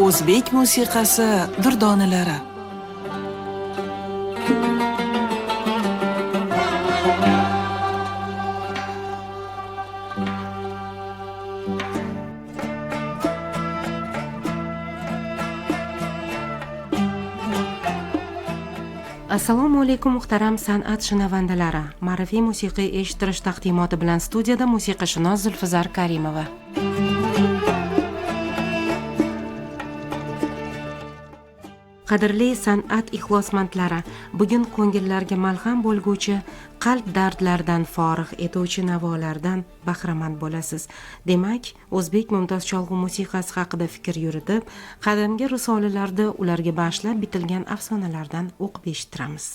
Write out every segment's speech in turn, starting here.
O'zbek musiqasi durdonalari. Assalomu alaykum muhtaram san'at shinavandalari. Ma'rifiy musiqiy eshittirish taqdimoti bilan studiyada musiqashunos Zulfizar Karimova. Qadrli san'at ixlosmandlari, bugun ko'ngillarga malham bo'lguvchi, qalb dardlaridan forig' etuvchi navolardan bahramand bo'lasiz. Demak, o'zbek mumtoz cholg'u musiqasi haqida fikr yuritib, qadimgi risolalarda ularga bag'ishlab bitilgan afsonalardan o'qib eshittiramiz.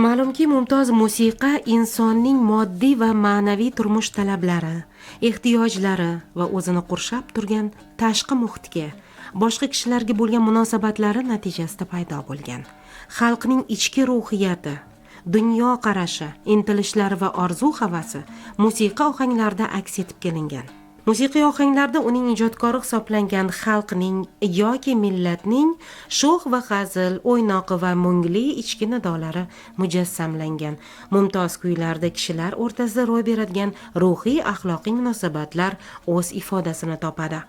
Ma'lumki, mumtoz musiqa insonning moddiy va ma'naviy turmush talablari, ehtiyojlari va o'zini qurshab turgan tashqi muhitga, boshqa kishilarga bo'lgan munosabatlari natijasida paydo bo'lgan. Xalqning ichki ruhiyati, dunyo qarashi, intilishlari va orzu-havasi musiqa ohanglarida aks etib kelingan. Musiqiy ohanglarda uning ijodkori hisoblangan xalqning yoki millatning sho'x va hazil, o'ynoqi va mungli ichki nidolari mujassamlangan. Mumtoz kuylarda kishilar o'rtasida ro'y beradigan ruhiy axloqiy munosabatlar o'z ifodasini topadi.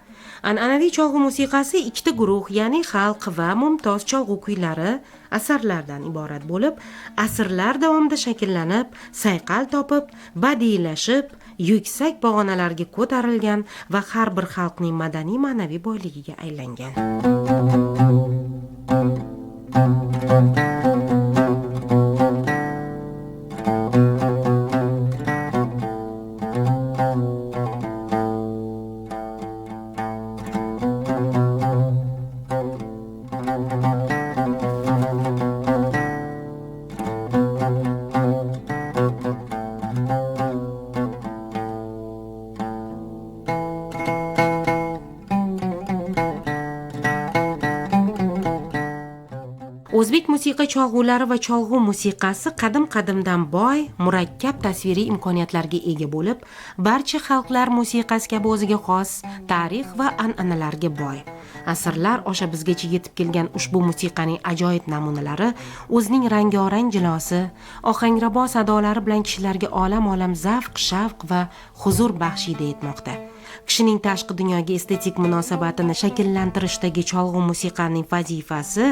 An'anaviy cholg'u musiqasi ikkita guruh, ya'ni xalq va mumtoz cholg'u kuylari asarlardan iborat bo'lib, asrlar davomida shakllanib, sayqal topib, badiiylashib, yuksak pog'onalarga ko'tarilgan va har bir xalqning madaniy ma'naviy boyligiga aylangan. O'zbek musiqa cholg'ulari va cholg'u musiqasi qadim-qadimdan boy, murakkab tasviriy imkoniyatlarga ega bo'lib, barcha xalqlar musiqasi kabi o'ziga xos tarix va an'analarga boy. Asrlar osha bizgacha yetib kelgan ushbu musiqaning ajoyib namunalari o'zining rangorang jilosi, ohangrabo sadolari bilan kishilarga olam-olam zavq, shavq va huzur baxshida etmoqda. Kishining tashqi dunyoga estetik munosabatini shakllantirishdagi cholg'u musiqaning vazifasi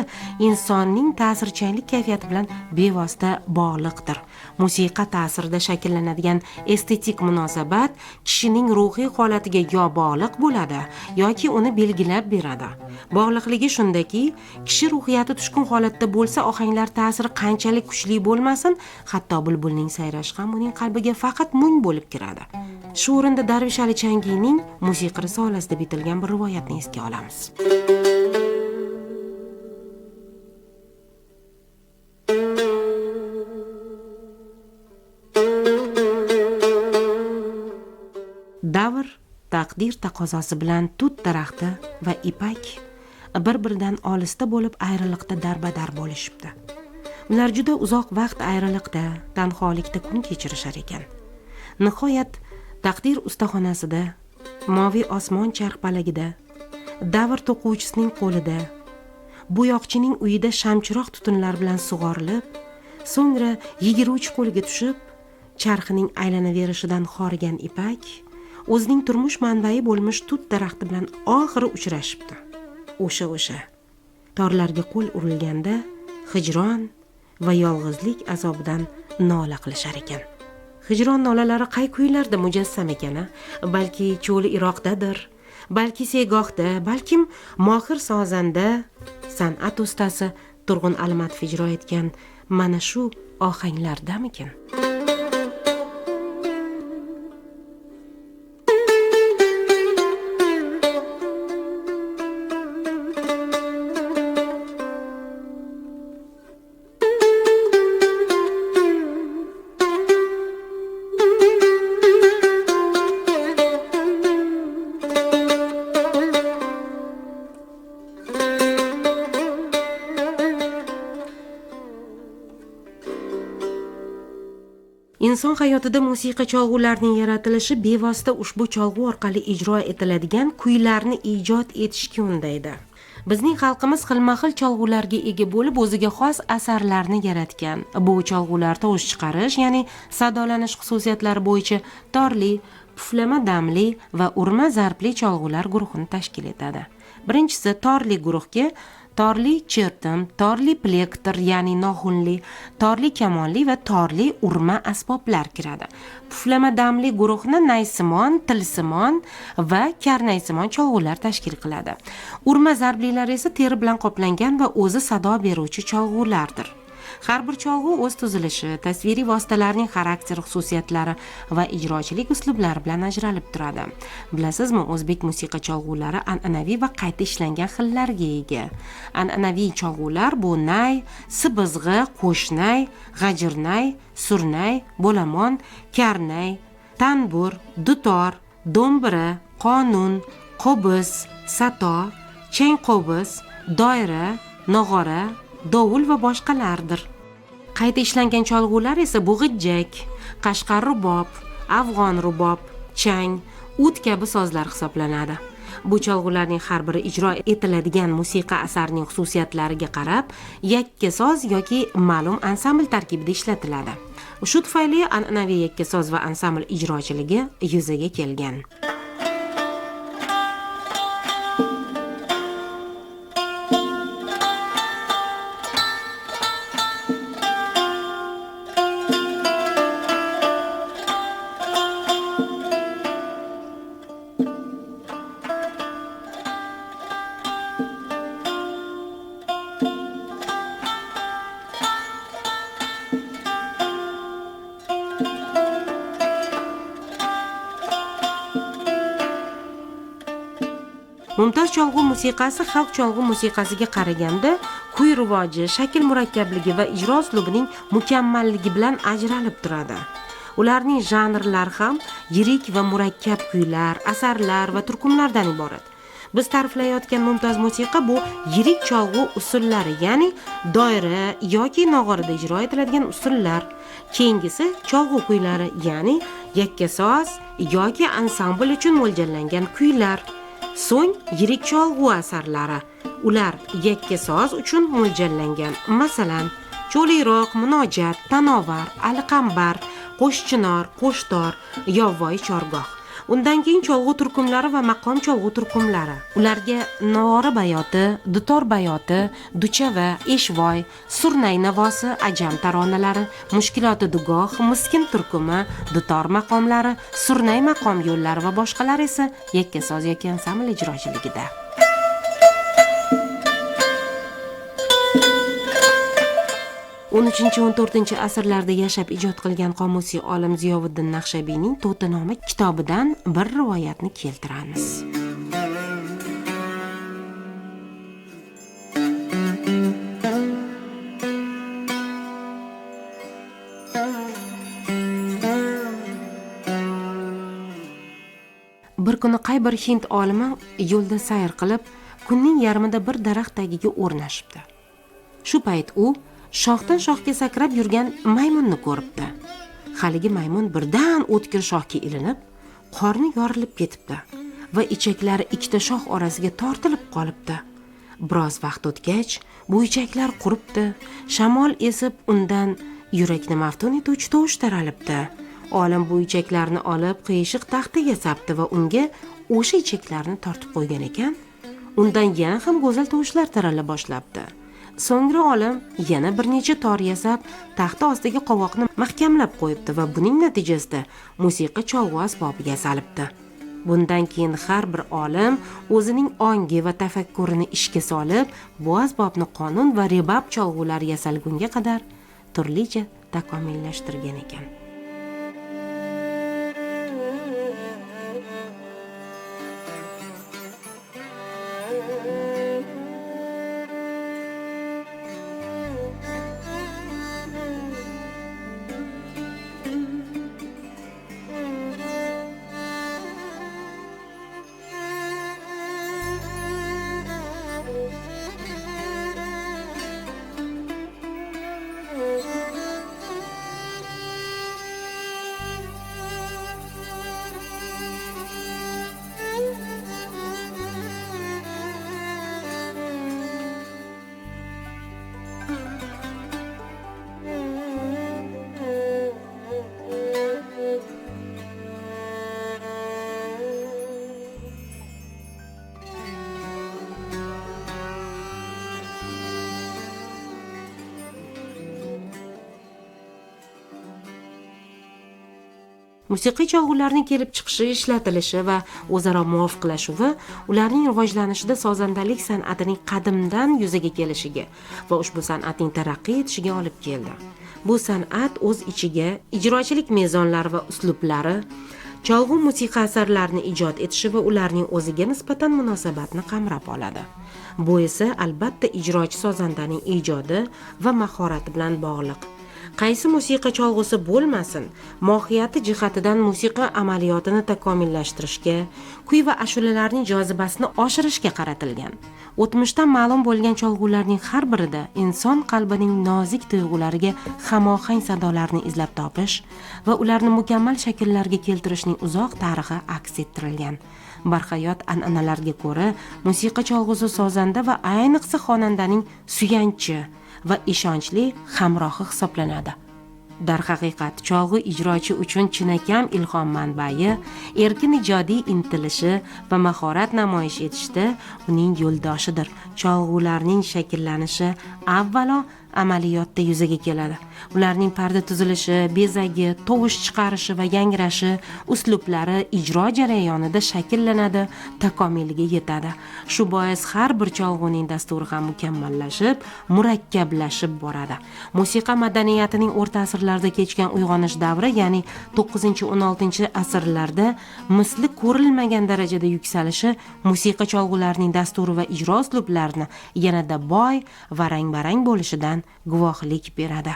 insonning ta'sirchanlik kayfiyati bilan bevosita bog'liqdir. Musiqa ta'sirida shakllanadigan estetik munosabat kishining ruhiy holatiga yo bog'liq bo'ladi, yoki uni belgilab beradi. Bog'liqligi shundaki, kishi ruhiyati tushkun holatda bo'lsa, ohanglar ta'siri qanchalik kuchli bo'lmasin, hatto bulbulning sayrashi ham uning qalbiga faqat mung bo'lib kiradi. Shu o'rinda Darvish Ali Changiyning musiqa risolasida bitilgan bir rivoyatni esga olamiz. Davr taqdir taqozosi bilan tut daraxti va ipak bir-biridan olisda bo'lib ayriliqda darbadar bo'lishibdi. Ular juda uzoq vaqt ayriliqda, tanholikda kun kechirishar ekan. Nihoyat taqdir ustaxonasida, moviy osmon charxpalagida, davr to'quvchisining qo'lida, bo'yoqchining uyida shamchiroq tutunlar bilan sug'orilib, so'ngra yigiruvchi qo'liga tushib, charxining aylanaverishidan xorigan ipak o'zining turmush manbai bo'lmish tut daraxti bilan oxiri uchrashibdi. O'sha torlarga qo'l urilganda hijron va yolg'izlik azobidan nola qilishar ekan. Hijron nolalari qay kuylarda mujassam ekana? Balki cho'li Iroqdadir, balki Segohda, balkim mohir sozanda, san'at ustasi Turg'un Almatov ijro etgan mana shu ohanglardamikin? Inson hayotida musiqa cholg'ularning yaratilishi bevosita ushbu cholg'u orqali ijro etiladigan kuylarni ijod etishga undaydi. Bizning xalqimiz xilma-xil cholg'ularga ega bo'lib, o'ziga xos asarlarni yaratgan. Bu cholg'ular tovush chiqarish, ya'ni sadolanish xususiyatlari bo'yicha torli, puflama damli va urma zarbli cholg'ular guruhini tashkil etadi. Birinchisi torli guruhga torli chertim, torli plektor, ya'ni noxunli, torli kamonli va torli urma asboblar kiradi. Puflama damli guruhni naysimon, tilsimon va karnaysimon cholg'ular tashkil qiladi. Urma zarblilar esa teri bilan qoplangan va o'zi sado beruvchi cholg'ulardir. Har bir cholg'u o'z tuzilishi, tasviriy vositalarning xarakter xususiyatlari va ijrochilik uslublari bilan ajralib turadi. Bilasizmi, o'zbek musiqa cholg'ulari an'anaviy va qayta ishlangan xillarga ega. An'anaviy cholg'ular bu nay, sibizg'i, qo'shnay, g'ajirnay, surnay, bo'lamon, karnay, tanbur, dutor, do'mbira, qonun, qo'biz, sato, chang qo'biz, doira, nog'ora, dovul va boshqalardir. Qayta ishlangan cholg'ular esa bo'g'ijjak, qashqar rubob, afg'on rubob, chang, ud kabi sozlar hisoblanadi. Bu cholg'ularning har biri ijro etiladigan musiqa asarining xususiyatlariga qarab yakka soz yoki ma'lum ansambl tarkibida ishlatiladi. Shu tufayli an'anaviy yakka soz va ansambl ijrochiligi yuzaga kelgan. Mumtoz cholg'u musiqasi xalq cholg'u musiqasiga qaraganda kuy rivoji, shakl murakkabligi va ijro uslubining mukammalligi bilan ajralib turadi. Ularning janrlari ham yirik va murakkab kuylar, asarlar va turkumlardan iborat. Biz ta'riflayotgan mumtoz musiqa bu yirik cholg'u usullari, ya'ni doira yoki nog'orada ijro etiladigan usullar. Keyingisi cholg'u kuylari, ya'ni yakkasoz yoki ansambl uchun mo'ljallangan kuylar. So'ng yirik cholg'u asarlari. Ular yakkasoz uchun mo'ljallangan. Masalan, cho'liroq, munojat, tanovar, aliqambar, qo'shchinor, qo'shtor, yovvoyi chorgoh. Undan keyin cholg'u turkumlari va maqom cholg'u turkumlari. Ularga nog'ora bayoti, dutor bayoti, duchava, eshvoy, surnay navosi, ajam taronalari, mushkiloti dugoh, miskin turkumi, dutor maqomlari, surnay maqom yo'llari va boshqalar esa yakkasoz yoki ansambl ijrochiligida. 13-14 asrlarda yashab ijod qilgan qomusiy olim Ziyovuddin Naqshabiyning To'tinoma kitobidan bir rivoyatni keltiramiz. Bir kuni qay bir hind olimi yo'lda sayr qilib, kunning yarmida bir daraxt tagiga o'rnashibdi. Shu payt u shoxdan shoxga sakrab yurgan maymunni ko'ribdi. Haligi maymun birdan o'tkir shoxga ilinib, qorni yorilib ketibdi va ichaklari ikkita shox orasiga tortilib qolibdi. Biroz vaqt o'tgach, bu ichaklar quribdi, shamol esib undan yurakni maftun etuvchi tovush taralibdi. Olim bu ichaklarni olib qiyshiq taxtaga sapdi va unga o'sha ichaklarni tortib qo'ygan ekan. Undan yana ham go'zal tovushlar tarala boshlabdi. So'ngra olim yana bir necha tor yasab, taxta ostiga qovoqni mahkamlab qo'yibdi va buning natijasida musiqa cholg'u asbobiga salibdi. Bundan keyin har bir olim o'zining ongi va tafakkurini ishga solib, bu asbobni qonun va rebab cholg'ular yasalgunga qadar turlicha takomillashtirgan ekan. Musiqiy cholg'ularning kelib chiqishi, ishlatilishi va o'zaro muvofiqlashuvi ularning rivojlanishida sozandalik san'atining qadimdan yuzaga kelishiga va ushbu san'atning taraqqiy etishiga olib keldi. Bu san'at o'z ichiga ijrochilik mezonlari va uslublari, cholg'u musiqa asarlarini ijod etishi va ularning o'ziga nisbatan munosabatni qamrab oladi. Bu esa albatta ijrochi sozandaning ijodi va mahorati bilan bog'liq. Qaysi musiqa cholg'usi bo'lmasin, mohiyati jihatidan musiqa amaliyotini takomillashtirishga, kuy va ashulalarning jozibasini oshirishga qaratilgan. O'tmishdan ma'lum bo'lgan cholg'ularning har birida inson qalbining nozik tuyg'ulariga hamohang sadolarni izlab topish va ularni mukammal shakllarga keltirishning uzoq tarixi aks ettirilgan. Barhayot an'analarga ko'ra, musiqa cholg'usi sozanda va ayniqsa xonandaning suyanchi va ishonchli hamrohi hisoblanadi. Darhaqiqat, cholg'u ijrochi uchun chinakam ilhom manbai, erkin ijodiy intilishi va mahorat namoyish etishda uning yo'ldoshidir. Cholg'ularning shakllanishi avvalo amaliyotda yuzaga keladi. Ularning parda tuzilishi, bezagi, tovush chiqarishi va yangrashi uslublari ijro jarayonida shakllanadi, takomiliga yetadi. Shu bois har bir cholg'uning dasturi ham mukammallashib, murakkablashib boradi. Musiqa madaniyatining o'rta asrlarda kechgan uyg'onish davri, ya'ni 9-16 asrlarda misli ko'rilmagan darajada yuksalishi musiqa cholg'ularining dasturi va ijro uslublarini yanada boy va rang-barang bo'lishidan guvohlik beradi.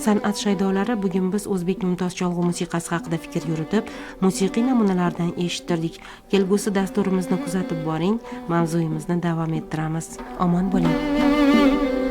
san'at shaydolari, bugun biz o'zbek mumtoz cholg'u musiqasi haqida fikr yuritib, musiqiy namunalardan eshittirdik. Kelgusi dasturimizni kuzatib boring, mavzuyimizni davom ettiramiz. Omon bo'ling.